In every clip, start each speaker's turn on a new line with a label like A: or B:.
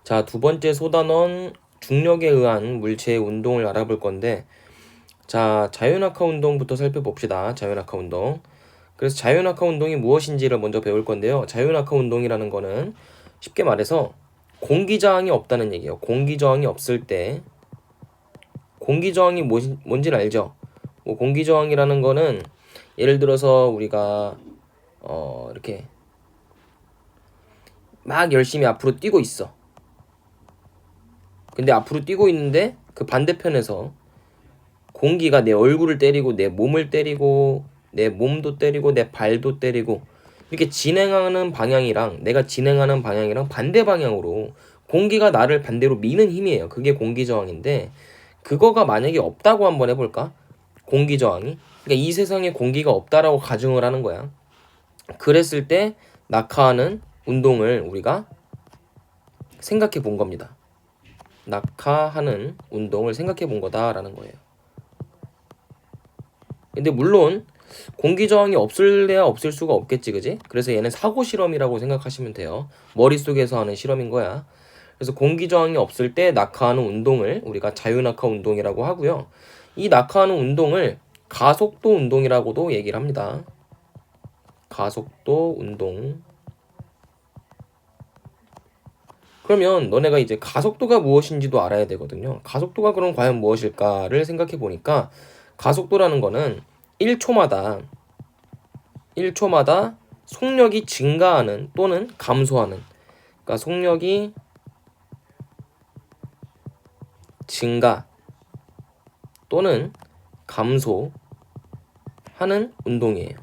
A: 자, 두 번째 소단원 중력에 의한 물체의 운동을 알아볼 건데, 자, 자유낙하 운동부터 살펴봅시다. 자유낙하 운동. 그래서 자유낙하 운동이 무엇인지를 먼저 배울 건데요. 자유낙하 운동이라는 거는 쉽게 말해서 공기저항이 없다는 얘기예요. 공기저항이 없을 때, 공기저항이 뭔지는 알죠? 뭐 공기저항이라는 거는 예를 들어서 우리가 이렇게 막 열심히 앞으로 뛰고 있어. 근데 앞으로 뛰고 있는데 그 반대편에서 공기가 내 얼굴을 때리고 내 몸을 때리고 내 몸도 때리고 내 발도 때리고 이렇게 진행하는 방향이랑 내가 진행하는 방향이랑 반대 방향으로 공기가 나를 반대로 미는 힘이에요. 그게 공기저항인데 그거가 만약에 없다고 한번 해볼까? 공기저항이. 그러니까 이 세상에 공기가 없다라고 가정을 하는 거야. 그랬을 때 낙하하는 운동을 우리가 생각해 본 겁니다. 낙하하는 운동을 생각해 본 거다라는 거예요. 근데 물론 공기저항이 없을래야 없을 수가 없겠지, 그지? 그래서 얘는 사고 실험이라고 생각하시면 돼요. 머릿속에서 하는 실험인 거야. 그래서 공기저항이 없을 때 낙하하는 운동을 우리가 자유낙하 운동이라고 하고요. 이 낙하하는 운동을 가속도 운동이라고도 얘기를 합니다. 가속도 운동. 그러면 너네가 이제 가속도가 무엇인지도 알아야 되거든요. 가속도가 그럼 과연 무엇일까를 생각해 보니까 가속도라는 거는 1초마다 속력이 증가하는 또는 감소하는, 그러니까 속력이 증가 또는 감소하는 운동이에요.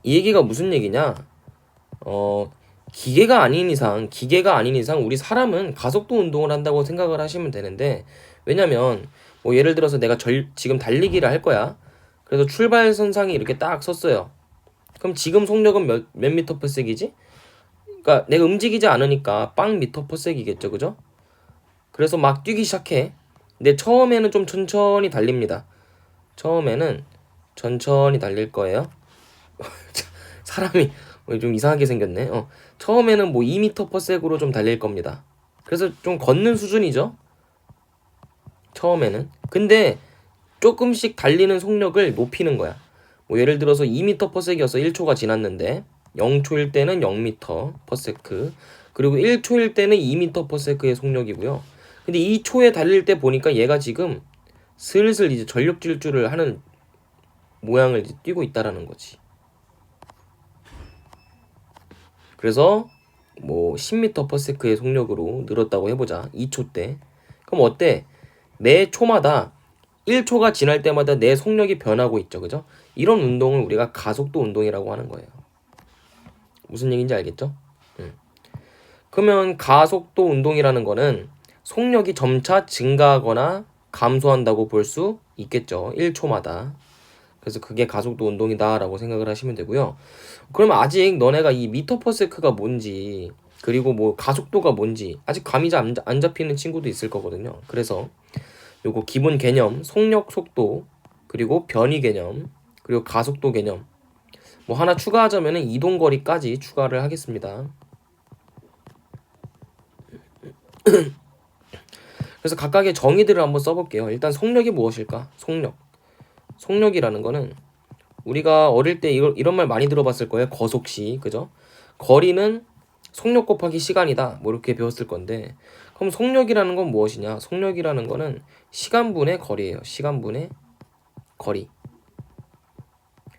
A: 이 얘기가 무슨 얘기냐? 기계가 아닌 이상 우리 사람은 가속도 운동을 한다고 생각을 하시면 되는데, 왜냐면 뭐 예를 들어서 내가 지금 달리기를 할 거야. 그래서 출발선상이 이렇게 딱 섰어요. 그럼 지금 속력은 몇 미터 퍼 섹이지? 그러니까 내가 움직이지 않으니까 빵 미터 퍼 섹이겠죠, 그죠? 그래서 막 뛰기 시작해. 근데 처음에는 좀 천천히 달립니다. 처음에는 천천히 달릴 거예요. 사람이 좀 이상하게 생겼네. 처음에는 뭐 2m per sec으로 좀 달릴 겁니다. 그래서 좀 걷는 수준이죠. 처음에는. 근데 조금씩 달리는 속력을 높이는 거야. 뭐 예를 들어서 2m per sec이어서 1초가 지났는데 0초일 때는 0m per sec, 그리고 1초일 때는 2m per sec의 속력이고요. 근데 2초에 달릴 때 보니까 얘가 지금 슬슬 이제 전력 질주를 하는 모양을 이제 띄고 있다라는 거지. 그래서 뭐 10m per sec의 속력으로 늘었다고 해보자. 2초 때. 그럼 어때? 매 초마다 1초가 지날 때마다 내 속력이 변하고 있죠. 그죠? 이런 운동을 우리가 가속도 운동이라고 하는 거예요. 무슨 얘기인지 알겠죠? 그러면 가속도 운동이라는 거는 속력이 점차 증가하거나 감소한다고 볼 수 있겠죠. 1초마다. 그래서 그게 가속도 운동이다라고 생각을 하시면 되고요. 그러면 아직 너네가 이 미터 퍼 세크가 뭔지, 그리고 뭐 가속도가 뭔지 아직 감이 안 잡히는 친구도 있을 거거든요. 그래서 요거 기본 개념, 속력, 속도, 그리고 변위 개념, 그리고 가속도 개념 뭐 하나 추가하자면은 이동거리까지 추가를 하겠습니다. 그래서 각각의 정의들을 한번 써볼게요. 일단 속력이 무엇일까? 속력이라는 거는 우리가 어릴 때 이런 말 많이 들어봤을 거예요. 거속시, 그죠? 거리는 속력 곱하기 시간이다. 뭐 이렇게 배웠을 건데, 그럼 속력이라는 건 무엇이냐? 속력이라는 거는 시간분의 거리예요. 시간분의 거리.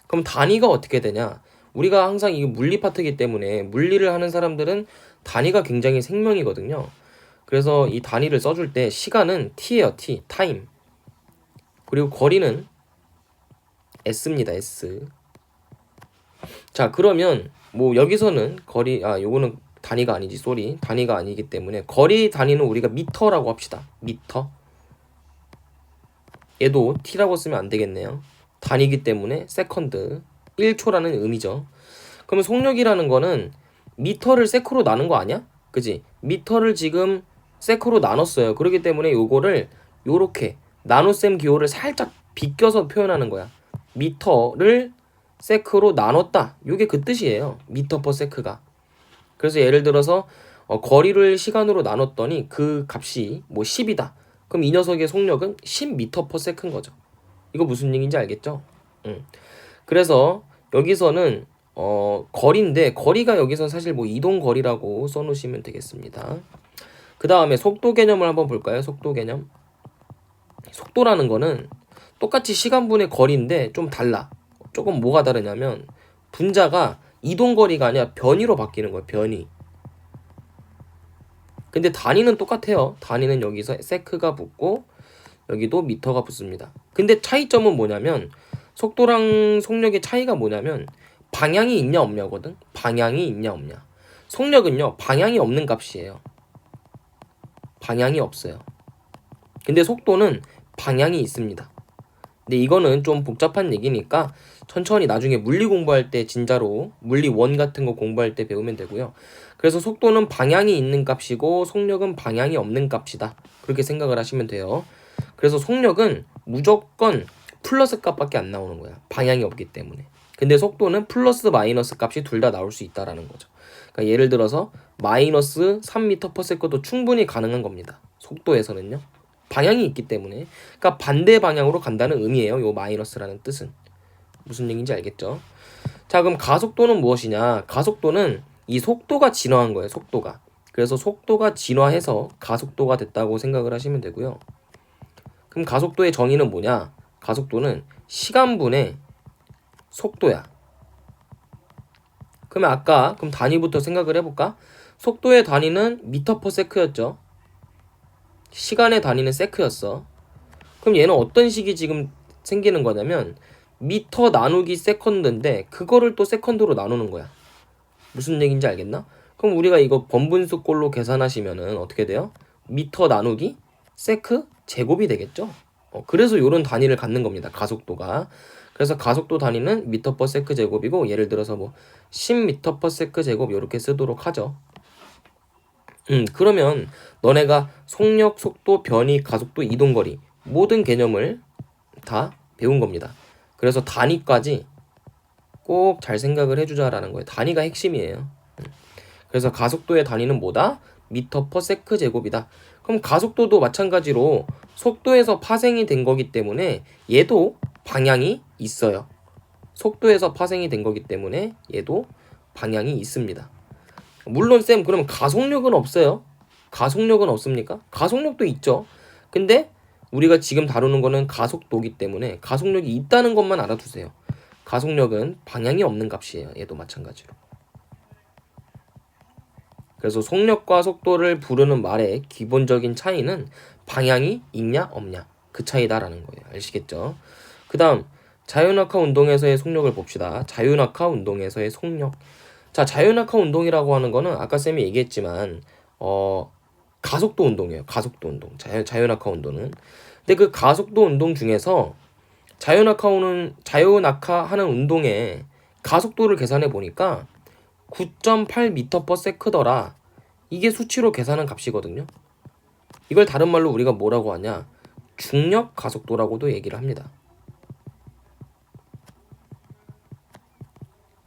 A: 그럼 단위가 어떻게 되냐? 우리가 항상 이게 물리 파트이기 때문에 물리를 하는 사람들은 단위가 굉장히 생명이거든요. 그래서 이 단위를 써줄 때 시간은 t예요. t, 타임. 그리고 거리는 s입니다. s. 자, 그러면 뭐 여기서는 요거는 단위가 아니지, 쏘리. 단위가 아니기 때문에 거리 단위는 우리가 미터라고 합시다. 미터. 얘도 t라고 쓰면 안 되겠네요. 단위기 때문에 세컨드, 1초라는 의미죠. 그러면 속력이라는 거는 미터를 세크로 나눈 거 아니야? 그지? 미터를 지금 세크로 나눴어요. 그렇기 때문에 요거를 요렇게 나눗셈 기호를 살짝 비껴서 표현하는 거야. 미터를 세크로 나눴다. 요게 그 뜻이에요. 미터 퍼 세크가. 그래서 예를 들어서 거리를 시간으로 나눴더니 그 값이 뭐 10이다. 그럼 이 녀석의 속력은 10m/s인 거죠. 이거 무슨 얘기인지 알겠죠? 그래서 여기서는 거리인데 거리가 여기서 사실 뭐 이동 거리라고 써놓으시면 되겠습니다. 그 다음에 속도 개념을 한번 볼까요? 속도 개념. 속도라는 거는 똑같이 시간분의 거리인데 좀 달라. 조금 뭐가 다르냐면 분자가 이동 거리가 아니라 변위로 바뀌는 거예요. 변위. 근데 단위는 똑같아요. 단위는 여기서 세크가 붙고 여기도 미터가 붙습니다. 근데 차이점은 뭐냐면 속도랑 속력의 차이가 뭐냐면 방향이 있냐 없냐거든. 방향이 있냐 없냐. 속력은요. 방향이 없는 값이에요. 방향이 없어요. 근데 속도는 방향이 있습니다. 근데 이거는 좀 복잡한 얘기니까 천천히 나중에 물리 공부할 때 진짜로 물리 원 같은 거 공부할 때 배우면 되고요. 그래서 속도는 방향이 있는 값이고 속력은 방향이 없는 값이다. 그렇게 생각을 하시면 돼요. 그래서 속력은 무조건 플러스 값밖에 안 나오는 거야. 방향이 없기 때문에. 근데 속도는 플러스 마이너스 값이 둘 다 나올 수 있다라는 거죠. 그러니까 예를 들어서 마이너스 3m/s도 충분히 가능한 겁니다. 속도에서는요. 방향이 있기 때문에. 그러니까 반대 방향으로 간다는 의미예요. 요 마이너스라는 뜻은. 무슨 얘기인지 알겠죠? 자, 그럼 가속도는 무엇이냐? 가속도는 이 속도가 진화한 거예요. 속도가. 그래서 속도가 진화해서 가속도가 됐다고 생각을 하시면 되고요. 그럼 가속도의 정의는 뭐냐? 가속도는 시간분의 속도야. 그러면 아까 그럼 단위부터 생각을 해볼까? 속도의 단위는 미터/세크였죠. 시간의 단위는 세크였어. 그럼 얘는 어떤 식이 지금 생기는 거냐면 미터 나누기 세컨드인데 그거를 또 세컨드로 나누는 거야. 무슨 얘기인지 알겠나? 그럼 우리가 이거 번분수꼴로 계산하시면은 어떻게 돼요? 미터 나누기 세크 제곱이 되겠죠? 그래서 이런 단위를 갖는 겁니다. 가속도가. 그래서 가속도 단위는 미터/세크 제곱이고 예를 들어서 뭐 10m/세크 제곱 이렇게 쓰도록 하죠. 그러면 너네가 속력, 속도, 변위, 가속도, 이동거리 모든 개념을 다 배운 겁니다. 그래서 단위까지 꼭 잘 생각을 해주자라는 거예요. 단위가 핵심이에요. 그래서 가속도의 단위는 뭐다? 미터/세크 제곱이다. 그럼 가속도도 마찬가지로 속도에서 파생이 된 거기 때문에 얘도 방향이 있어요. 속도에서 파생이 된 거기 때문에 얘도 방향이 있습니다. 물론 쌤 그러면 가속력은 없어요? 가속력은 없습니까? 가속력도 있죠. 근데 우리가 지금 다루는 거는 가속도기 때문에 가속력이 있다는 것만 알아두세요. 가속력은 방향이 없는 값이에요. 얘도 마찬가지로. 그래서 속력과 속도를 부르는 말의 기본적인 차이는 방향이 있냐 없냐 그 차이다라는 거예요. 아시겠죠? 그 다음 자유낙하 운동에서의 속력을 봅시다. 자유낙하 운동에서의 속력. 자, 자유낙하 운동이라고 하는 거는 아까 쌤이 얘기했지만 가속도 운동이에요. 가속도 운동. 자유낙하 운동은. 근데 그 가속도 운동 중에서 자유낙하하는 운동의 가속도를 계산해 보니까 9.8m/s더라. 이게 수치로 계산한 값이거든요. 이걸 다른 말로 우리가 뭐라고 하냐? 중력 가속도라고도 얘기를 합니다.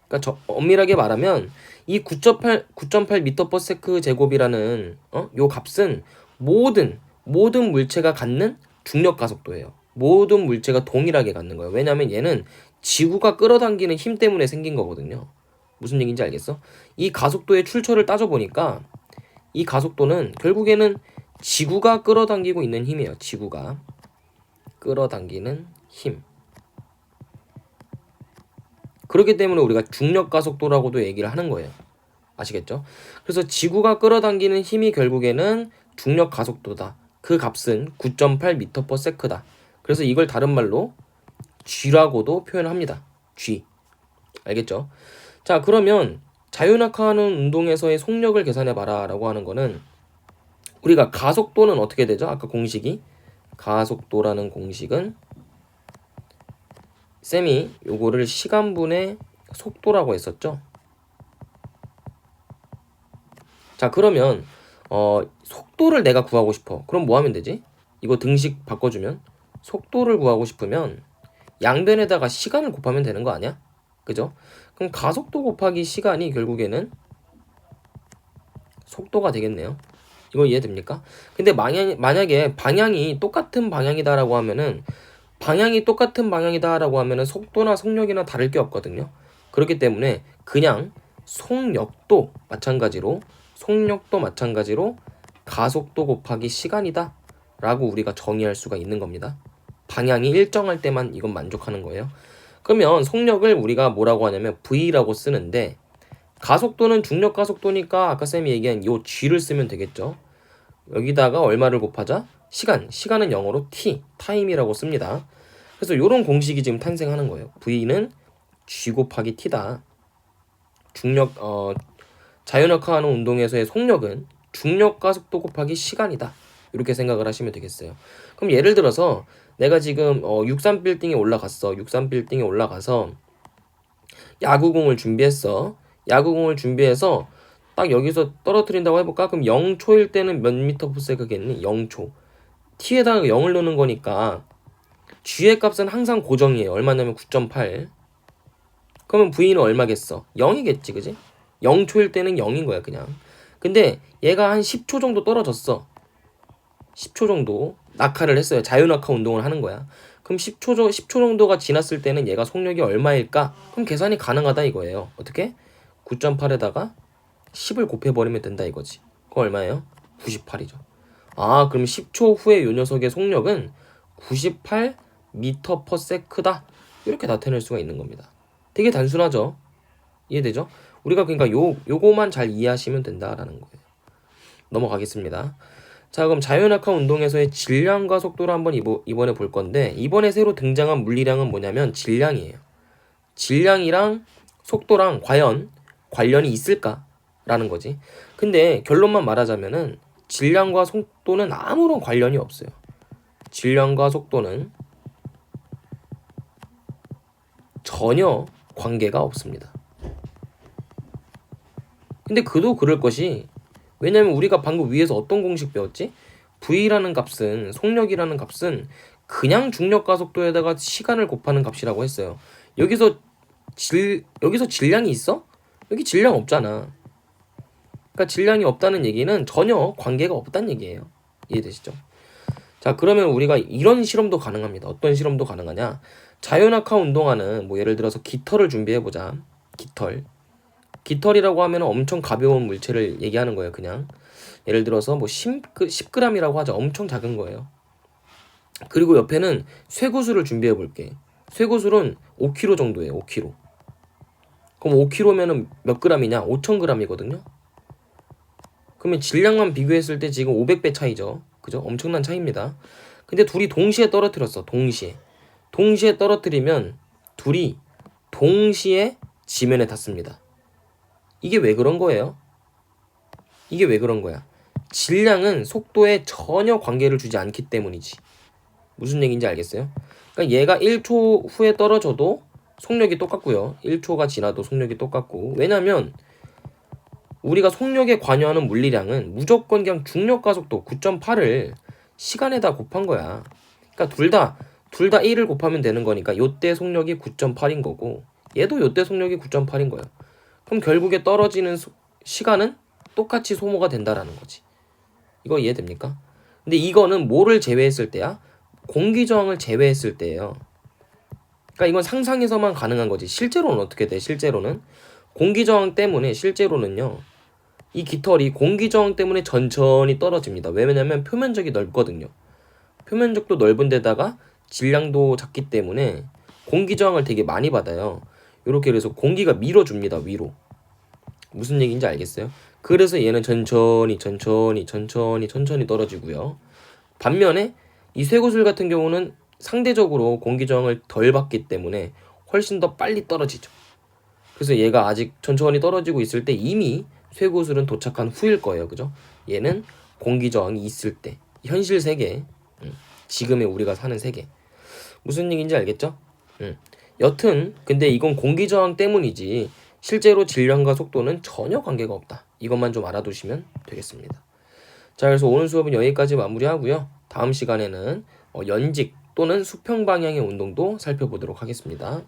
A: 그러니까 엄밀하게 말하면 이 9.8m/s 제곱이라는 요 값은 모든 물체가 갖는 중력 가속도예요. 모든 물체가 동일하게 갖는 거예요. 왜냐하면 얘는 지구가 끌어당기는 힘 때문에 생긴 거거든요. 무슨 얘기인지 알겠어? 이 가속도의 출처를 따져보니까 이 가속도는 결국에는 지구가 끌어당기고 있는 힘이에요. 지구가 끌어당기는 힘. 그렇기 때문에 우리가 중력 가속도라고도 얘기를 하는 거예요. 아시겠죠? 그래서 지구가 끌어당기는 힘이 결국에는 중력 가속도다. 그 값은 9.8m/s다. 그래서 이걸 다른 말로 G라고도 표현합니다. G. 알겠죠? 자, 그러면 자유낙하하는 운동에서의 속력을 계산해봐라 라고 하는 거는 우리가 가속도는 어떻게 되죠? 아까 공식이 가속도라는 공식은 쌤이 요거를 시간분의 속도라고 했었죠. 자, 그러면 속도를 내가 구하고 싶어. 그럼 뭐 하면 되지? 이거 등식 바꿔주면 속도를 구하고 싶으면 양변에다가 시간을 곱하면 되는 거 아니야? 그죠? 그럼 가속도 곱하기 시간이 결국에는 속도가 되겠네요. 이거 이해됩니까? 근데 만약에 방향이 똑같은 방향이다라고 하면은 방향이 똑같은 방향이다라고 하면은 속도나 속력이나 다를 게 없거든요. 그렇기 때문에 그냥 속력도 마찬가지로 가속도 곱하기 시간이다 라고 우리가 정의할 수가 있는 겁니다. 방향이 일정할 때만 이건 만족하는 거예요. 그러면 속력을 우리가 뭐라고 하냐면 V라고 쓰는데 가속도는 중력 가속도니까 아까 쌤이 얘기한 요 G를 쓰면 되겠죠. 여기다가 얼마를 곱하자? 시간은 영어로 타임이라고 씁니다. 그래서 이런 공식이 지금 탄생하는 거예요. V는 G 곱하기 T다. 자연역학하는 운동에서의 속력은 중력 가속도 곱하기 시간이다. 이렇게 생각을 하시면 되겠어요. 그럼 예를 들어서 내가 지금 63빌딩에 올라갔어. 63빌딩에 올라가서 야구공을 준비했어. 야구공을 준비해서 딱 여기서 떨어뜨린다고 해볼까? 그럼 0초일 때는 몇 미터 per sec겠니? 0초. t에다가 0을 넣는 거니까 g의 값은 항상 고정이에요. 얼마냐면 9.8. 그러면 v는 얼마겠어? 0이겠지, 그지? 0초일 때는 0인 거야, 그냥. 근데 얘가 한 10초 정도 떨어졌어. 10초 정도 낙하를 했어요. 자유낙하 운동을 하는 거야. 그럼 10초 정도가 지났을 때는 얘가 속력이 얼마일까? 그럼 계산이 가능하다 이거예요. 어떻게? 9.8에다가 10을 곱해버리면 된다 이거지. 그거 얼마예요? 98이죠. 아, 그럼 10초 후에 요 녀석의 속력은 98 미터 퍼 세크다. 이렇게 나타낼 수가 있는 겁니다. 되게 단순하죠? 이해되죠? 우리가 그러니까 요거만 잘 이해하시면 된다라는 거예요. 넘어가겠습니다. 자, 그럼 자연낙하 운동에서의 질량과 속도를 한번 이번에 볼 건데 이번에 새로 등장한 물리량은 뭐냐면 질량이에요. 질량이랑 속도랑 과연 관련이 있을까라는 거지. 근데 결론만 말하자면은 질량과 속도는 아무런 관련이 없어요. 질량과 속도는 전혀 관계가 없습니다. 근데 그도 그럴 것이, 왜냐면 우리가 방금 위에서 어떤 공식 배웠지? V라는 값은, 속력이라는 값은 그냥 중력 가속도에다가 시간을 곱하는 값이라고 했어요. 여기서 질량이 있어? 여기 질량 없잖아. 그러니까 질량이 없다는 얘기는 전혀 관계가 없다는 얘기예요. 이해되시죠? 자, 그러면 우리가 이런 실험도 가능합니다. 어떤 실험도 가능하냐? 자연낙하 운동하는 뭐 예를 들어서 깃털을 준비해보자. 깃털이라고 하면 엄청 가벼운 물체를 얘기하는 거예요. 그냥 예를 들어서 뭐 10g이라고 하자. 엄청 작은 거예요. 그리고 옆에는 쇠구슬을 준비해 볼게. 쇠구슬은 5kg 정도예요. 5kg. 그럼 5kg면은 몇 g이냐? 5000g이거든요. 그러면 질량만 비교했을 때 지금 500배 차이죠. 그죠? 엄청난 차이입니다. 근데 둘이 동시에 떨어뜨렸어. 동시에 떨어뜨리면 둘이 동시에 지면에 닿습니다. 이게 왜 그런 거예요? 이게 왜 그런 거야? 질량은 속도에 전혀 관계를 주지 않기 때문이지. 무슨 얘기인지 알겠어요? 그러니까 얘가 1초 후에 떨어져도 속력이 똑같고요. 1초가 지나도 속력이 똑같고. 왜냐면 우리가 속력에 관여하는 물리량은 무조건 그냥 중력 가속도 9.8을 시간에다 곱한 거야. 그러니까 둘 다 1을 곱하면 되는 거니까 요때 속력이 9.8인 거고 얘도 요때 속력이 9.8인 거예요. 그럼 결국에 떨어지는 시간은 똑같이 소모가 된다라는 거지. 이거 이해됩니까? 근데 이거는 뭐를 제외했을 때야? 공기 저항을 제외했을 때예요. 그러니까 이건 상상에서만 가능한 거지. 실제로는 어떻게 돼? 실제로는 공기 저항 때문에 실제로는요. 이 깃털이 공기 저항 때문에 천천히 떨어집니다. 왜냐면 표면적이 넓거든요. 표면적도 넓은 데다가 질량도 작기 때문에 공기 저항을 되게 많이 받아요. 이렇게 그래서 공기가 밀어줍니다. 위로. 무슨 얘기인지 알겠어요? 그래서 얘는 천천히 떨어지고요. 반면에 이 쇠구슬 같은 경우는 상대적으로 공기 저항을 덜 받기 때문에 훨씬 더 빨리 떨어지죠. 그래서 얘가 아직 천천히 떨어지고 있을 때 이미 쇠구슬은 도착한 후일 거예요. 그죠? 얘는 공기 저항이 있을 때 현실 세계, 지금의 우리가 사는 세계. 무슨 얘기인지 알겠죠? 여튼 근데 이건 공기 저항 때문이지 실제로 질량과 속도는 전혀 관계가 없다. 이것만 좀 알아두시면 되겠습니다. 자, 그래서 오늘 수업은 여기까지 마무리하고요. 다음 시간에는 연직 또는 수평 방향의 운동도 살펴보도록 하겠습니다.